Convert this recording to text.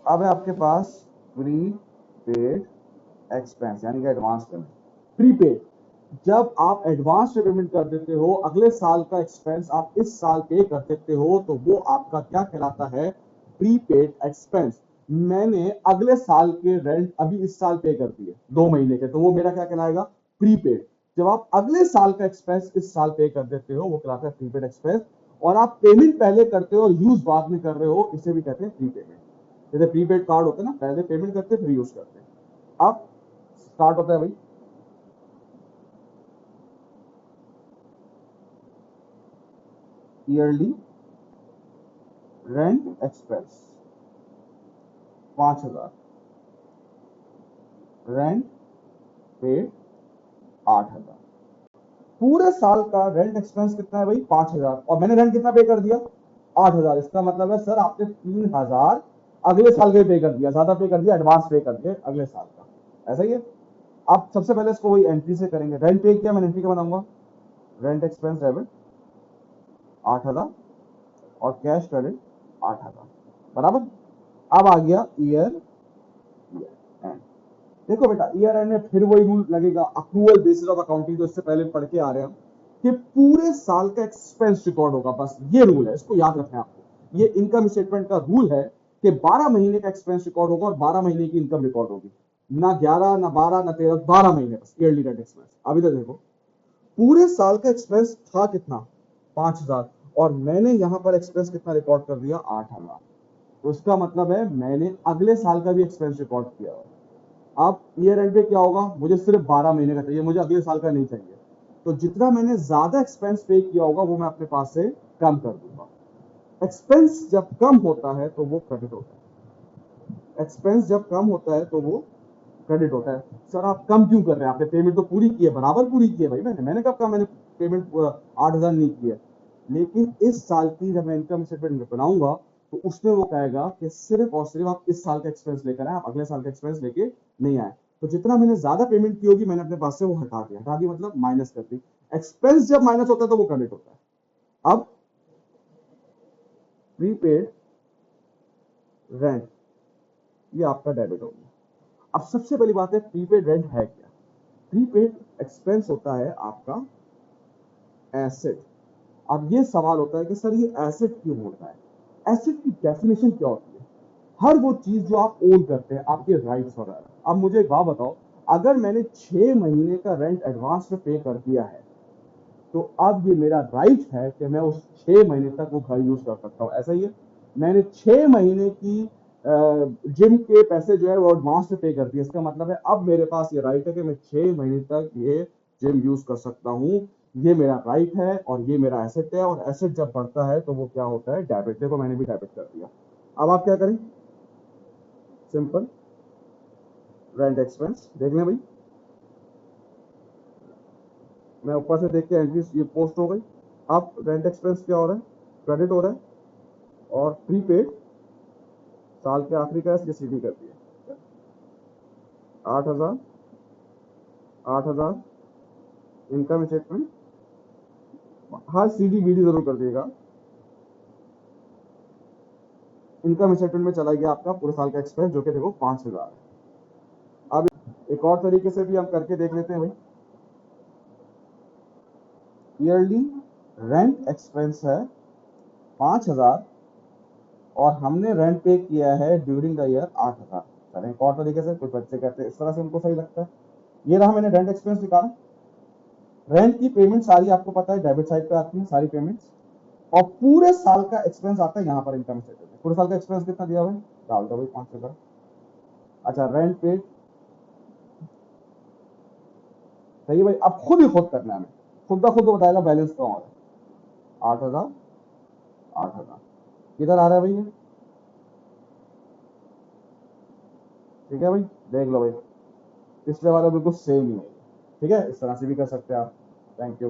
अब है आपके पास प्री पेड एक्सपेंस यानी कि एडवांस पेमेंट। प्रीपेड, जब आप एडवांस में पेमेंट कर देते हो, अगले साल का एक्सपेंस आप इस साल पे कर देते हो, तो वो आपका क्या कहलाता है? Prepaid expense. मैंने अगले साल के रेंट अभी इस साल पे कर दिए 2 महीने के, तो वो मेरा क्या कहलाएगा? प्रीपेड। जब आप अगले साल का एक्सपेंस इस साल पे कर देते हो, वो कहलाता है प्रीपेड एक्सपेंस। और आप पेमेंट पहले करते हो और यूज बाद में कर रहे हो, इसे भी कहते हैं प्रीपेमेंट। जैसे प्रीपेड कार्ड होता है ना, पहले पेमेंट करते फिर यूज करते हैं। अब स्टार्ट होता है भाई। ईयरली रेंट एक्सपेंस 5,000, रेंट पे 8,000। पूरे साल का रेंट एक्सपेंस कितना है भाई? 5,000। और मैंने रेंट कितना पे कर दिया? 8,000। इसका मतलब है सर आपने 3,000 अगले साल के पे कर दिया, ज्यादा पे कर दिया, एडवांस पे कर दिया अगले साल का। ऐसा ही है। आप सबसे पहले इसको वही एंट्री से करेंगे। रेंट पे किया, मैंने एंट्री का बनाऊंगा। रेंट एक्सपेंस डेबिट 8,000 और कैश क्रेडिट 8,000, बराबर। अब आ गया ईयर एंड। देखो बेटा, ईयर एंड में फिर वही रूल लगेगा, अक्रूवल बेसिस ऑफ अकाउंटिंग, जो इससे पहले पढ़ के आ रहे हैं कि पूरे साल का एक्सपेंस रिकॉर्ड होगा। बस ये रूल है, इसको याद रखना है आपको। ये इनकम स्टेटमेंट का रूल है कि 12 महीने का एक्सपेंस रिकॉर्ड होगा और 12 महीने की इनकम रिकॉर्ड होगी। ना 11, ना 12, ना 13, 12 महीने बस ईयरली रेंट एक्सपेंस। अभी तक देखो, पूरे साल का एक्सपेंस था कितना? 5,000। और मैंने यहां पर एक्सपेंस कितना रिकॉर्ड कर दिया? 8,000। तो उसका मतलब है मैंने अगले साल का भी एक्सपेंस रिकॉर्ड किया। अब ईयर एंड पे क्या होगा? मुझे सिर्फ 12 महीने का चाहिए, मुझे अगले साल का नहीं चाहिए। तो जितना मैंने ज्यादा एक्सपेंस पे किया होगा वो मैं अपने पास से कम कर दूंगा। एक्सपेंस जब कम होता है तो वो क्रेडिट होता है। एक्सपेंस जब कम होता है तो वो क्रेडिट होता है। सर आप कम क्यों कर रहे हैं? आपने पेमेंट तो पूरी की है, बराबर पूरी की है भाई। मैंने कब कहा मैंने पेमेंट 8,000 नहीं की है? लेकिन इस साल की जब मैं इनकम स्टेटमेंट बनाऊंगा तो उसमें वो कहेगा कि सिर्फ और सिर्फ आप इस साल का एक्सपेंस लेकर आए, आप अगले साल का एक्सपेंस लेके नहीं आए। तो जितना मैंने ज्यादा पेमेंट की होगी मैंने अपने पास से वो हटा दी, मतलब माइनस कर दी। एक्सपेंस जब माइनस होता है तो वो क्रेडिट होता है। अब प्रीपेड रेंट, ये आपका डेबिट हो गया। अब सबसे पहली बात है, प्रीपेड रेंट है क्या? प्रीपेड एक्सपेंस होता है आपका एसेट। अब ये सवाल होता है कि सर ये एसेट क्यों होता है? एसेट की डेफिनेशन क्या होती है? हर वो चीज जो आप ओन करते हैं, आपके राइट्स वगैरह। अब मुझे एक बात बताओ, अगर मैंने 6 महीने का रेंट एडवांस में पे कर दिया है, तो अब ये मेरा राइट है कि मैं उस 6 महीने तक वो घर यूज कर सकता हूँ। ऐसा ही है। मैंने 6 महीने की जिम के पैसे जो है वो एडवांस में पे कर दिए। इसका मतलब है अब मेरे पास ये राइट है कि मैं 6 महीने तक ये जिम यूज कर सकता हूँ। ये मेरा राइट है और ये मेरा एसेट है। और एसेट जब बढ़ता है तो वो क्या होता है? डेबिट। देखो मैंने भी डेबिट कर दिया। अब आप क्या करें? सिंपल, रेंट एक्सपेंस देख लें भाई। मैं ऊपर से देख के एंट्री ये पोस्ट हो गई। अब रेंट एक्सपेंस क्या हो रहा है? क्रेडिट हो रहा है। और प्रीपेड साल के आखिरी का इसकी सीडी कर दिया। 8,000, 8,000 इनकम स्टेटमेंट। हाँ, सीडी बीडी जरूर कर दिएगा। इनकम स्टेटमेंट में चला गया आपका पूरे साल का एक्सपेंस, जो कि देखो 5,000 है। अब एक और तरीके से भी हम करके देख लेते हैं भाई। ईयरली रेंट एक्सपेंस है 5,000 और हमने रेंट पे किया है ड्यूरिंग द ईयर 8,000। चलें एक और तरीके से, कुछ बच्चे कहते हैं इस तरह से उनको सही लगता है। ये रहा, मैंने रेंट एक्सपेंस निकाला। रेंट की पेमेंट सारी आपको पता है डेबिट साइड पे आती है सारी पेमेंट्स। और पूरे साल का एक्सपेंस आता है यहाँ पर इनकम स्टेटमेंट में। पूरे साल का एक्सपेंस कितना दिया हुआ है? डाल दो भाई 5,000। अच्छा, रेंट पे सही है भाई। अब खुद करना है हमें, खुद का खुद बताएगा बैलेंस कहाँ हो रहा है। 8,000, 8,000 किधर आ रहा है भाई ये? ठीक है भाई, देख लो भाई, पिछले वाला बिल्कुल सेम ही है। ठीक है, इस तरह से भी कर सकते हैं आप। Thank you.